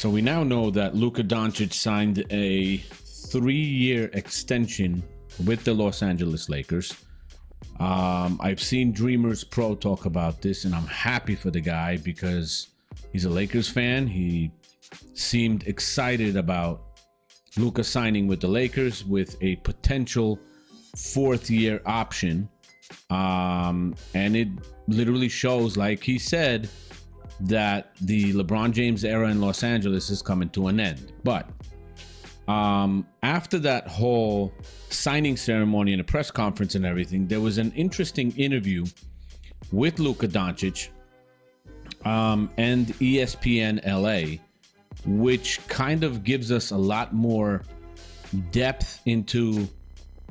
So we now know that Luka Doncic signed a 3-year extension with the Los Angeles Lakers. I've seen Dreamers Pro talk about this, and I'm happy for the guy because he's a Lakers fan. He seemed excited about Luka signing with the Lakers with a potential 4th-year option. And it literally shows, like he said, that the LeBron James era in Los Angeles is coming to an end. But after that whole signing ceremony and a press conference and everything, there was an interesting interview with Luka Doncic and ESPN LA, which kind of gives us a lot more depth into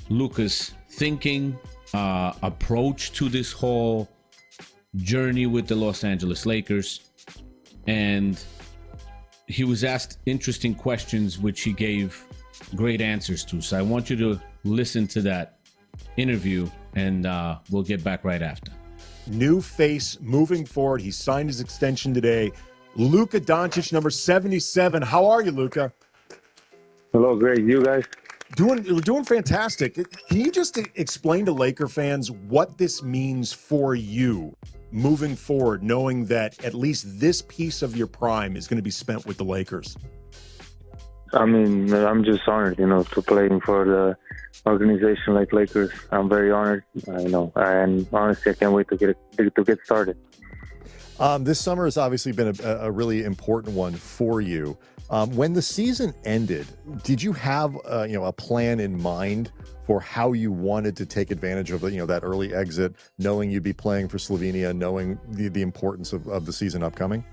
Luka's thinking, approach to this whole journey with the Los Angeles Lakers. And he was asked interesting questions, which he gave great answers to. So I want you to listen to that interview, and we'll get back right after. New face moving forward. He signed his extension today. Luka Doncic, number 77. How are you, Luka? Hello, great. You guys? Doing fantastic. Can you just explain to Laker fans what this means for you moving forward, knowing that at least this piece of your prime is going to be spent with the Lakers? I mean, I'm just honored, to playing for the organization like Lakers. I'm very honored, and honestly, I can't wait to get started. This summer has obviously been a really important one for you. When the season ended, did you have a plan in mind for how you wanted to take advantage of that early exit, knowing you'd be playing for Slovenia, knowing the importance of the season upcoming?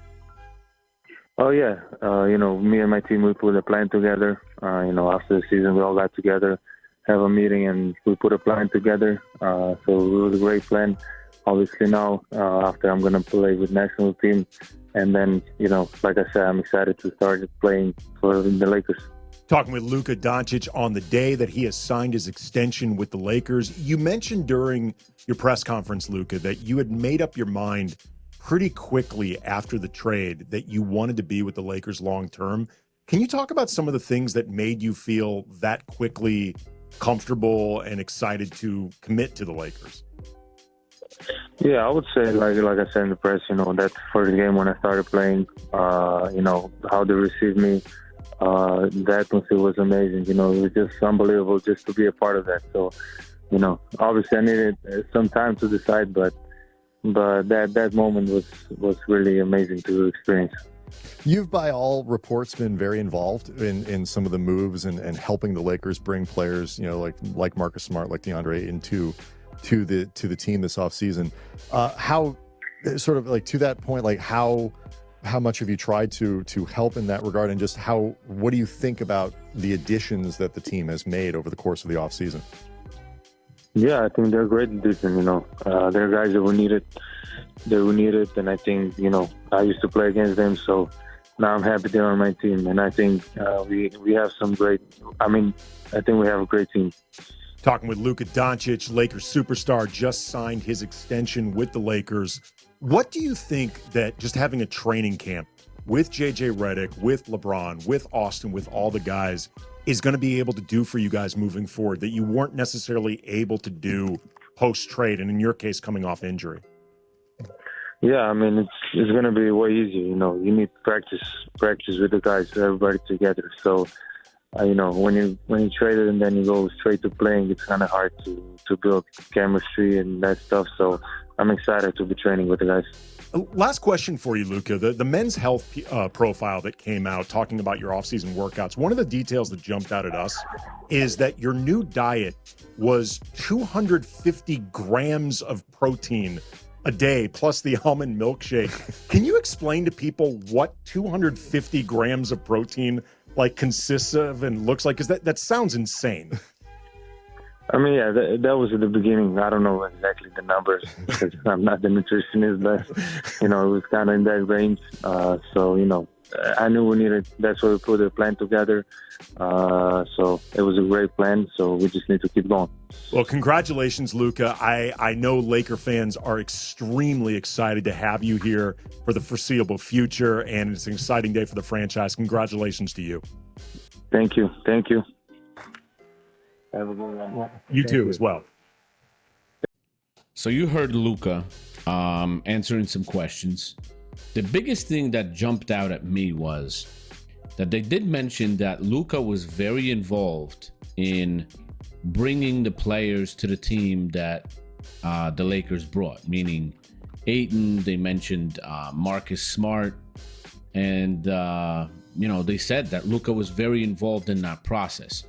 Oh yeah, me and my team, we put a plan together. After the season, we all got together, have a meeting, and we put a plan together. So it was a great plan. Obviously now, after I'm gonna play with national team, and then like I said, I'm excited to start playing for the Lakers. Talking with Luka Doncic on the day that he has signed his extension with the Lakers. You mentioned during your press conference, Luka, that you had made up your mind pretty quickly after the trade that you wanted to be with the Lakers long term. Can you talk about some of the things that made you feel that quickly comfortable and excited to commit to the Lakers? Yeah, I would say, like I said in the press, that first game when I started playing, how they received me, the atmosphere was amazing. It was just unbelievable just to be a part of that. So, obviously I needed some time to decide, but that moment was really amazing to experience. You've, by all reports, been very involved in some of the moves and helping the Lakers bring players, like Marcus Smart, like DeAndre, into to the team this offseason. How, sort of like to that point, like how much have you tried to help in that regard, and just what do you think about the additions that the team has made over the course of the offseason? Yeah, I think they're a great addition. They're guys that we needed. And I think I used to play against them, so now I'm happy they're on my team. And I think we have some great. I think we have a great team. Talking with Luka Doncic, Lakers superstar, just signed his extension with the Lakers. What do you think that just having a training camp with JJ Redick, with LeBron, with Austin, with all the guys is going to be able to do for you guys moving forward that you weren't necessarily able to do post-trade, and in your case, coming off injury? Yeah, it's going to be way easier. You need practice with the guys, everybody together. So, when you trade it and then you go straight to playing, it's kind of hard to build chemistry and that stuff. So I'm excited to be training with the guys. Last question for you, Luka. The men's health profile that came out talking about your offseason workouts, one of the details that jumped out at us is that your new diet was 250 grams of protein a day plus the almond milkshake. Can you explain to people what 250 grams of protein consists of and looks like? Because that sounds insane. Yeah, that was at the beginning. I don't know exactly the numbers because I'm not the nutritionist, but, it was kind of in that range. So, I knew we needed. That's why we put a plan together. So it was a great plan. So we just need to keep going. Well, congratulations, Luka. I know Laker fans are extremely excited to have you here for the foreseeable future, and it's an exciting day for the franchise. Congratulations to you. Thank you. Thank you. Have a good one. You too, as well. So you heard Luka answering some questions. The biggest thing that jumped out at me was that they did mention that Luka was very involved in bringing the players to the team that the Lakers brought, meaning Ayton. They mentioned Marcus Smart, and they said that Luka was very involved in that process.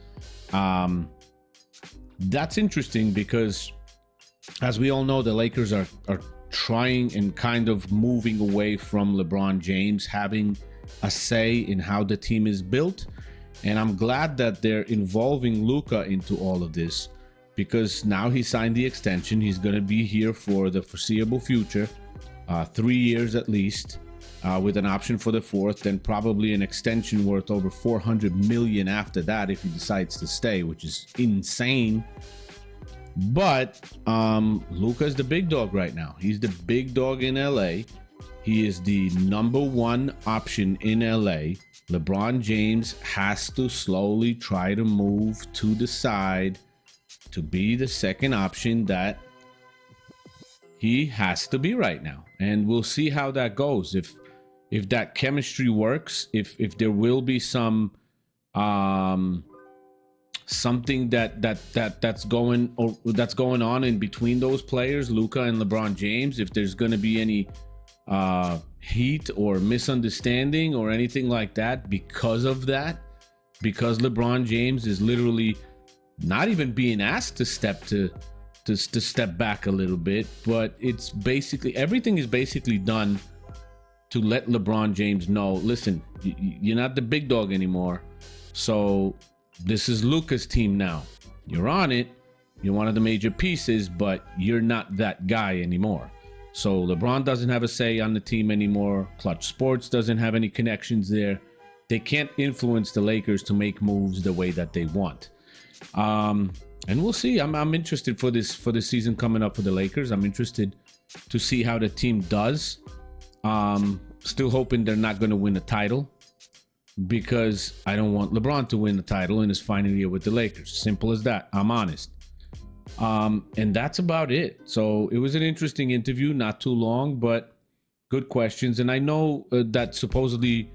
That's interesting because, as we all know, the Lakers are trying and kind of moving away from LeBron James having a say in how the team is built. And I'm glad that they're involving Luka into all of this, because now he signed the extension. He's going to be here for the foreseeable future, 3 years at least, with an option for the fourth, then probably an extension worth over $400 million after that if he decides to stay, which is insane. But Luka is the big dog right now. He's the big dog in LA. He is the number one option in LA. LeBron James has to slowly try to move to the side to be the second option that he has to be right now. And we'll see how that goes. If that chemistry works, if there will be some something that's going on in between those players, Luka and LeBron James, if there's going to be any heat or misunderstanding or anything like that because of that, because LeBron James is literally not even being asked to step back a little bit, but it's basically everything is basically done to let LeBron James know, listen, you're not the big dog anymore, so this is Luka's team now. You're on it. You're one of the major pieces, but you're not that guy anymore. So LeBron doesn't have a say on the team anymore. Clutch Sports doesn't have any connections there. They can't influence the Lakers to make moves the way that they want. And we'll see. I'm interested for this season coming up for the Lakers. I'm interested to see how the team does. Still hoping they're not going to win a title, because I don't want LeBron to win the title in his final year with the Lakers. Simple as that. I'm honest. And that's about it. So it was an interesting interview, not too long, but good questions. And I know that supposedly,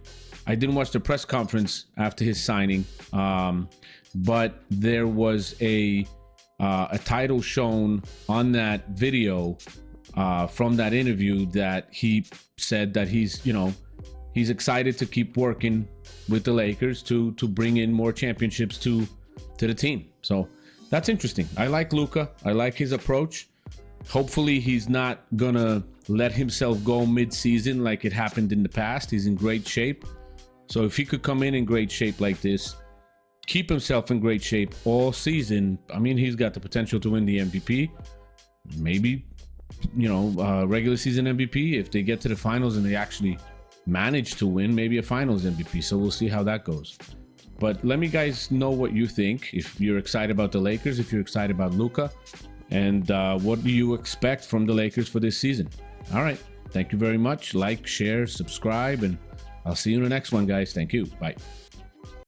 I didn't watch the press conference after his signing, but there was a title shown on that video from that interview that he said that he's excited to keep working with the Lakers to bring in more championships to the team. So that's interesting. I like Luka. I like his approach. Hopefully he's not gonna let himself go mid-season like it happened in the past. He's in great shape. So if he could come in great shape like this, keep himself in great shape all season, I mean, he's got the potential to win the MVP. Maybe, regular season MVP. If they get to the finals and they actually manage to win, maybe a finals MVP. So we'll see how that goes. But let me guys know what you think. If you're excited about the Lakers, if you're excited about Luka, and what do you expect from the Lakers for this season? All right. Thank you very much. Like, share, subscribe, and I'll see you in the next one, guys. Thank you. Bye.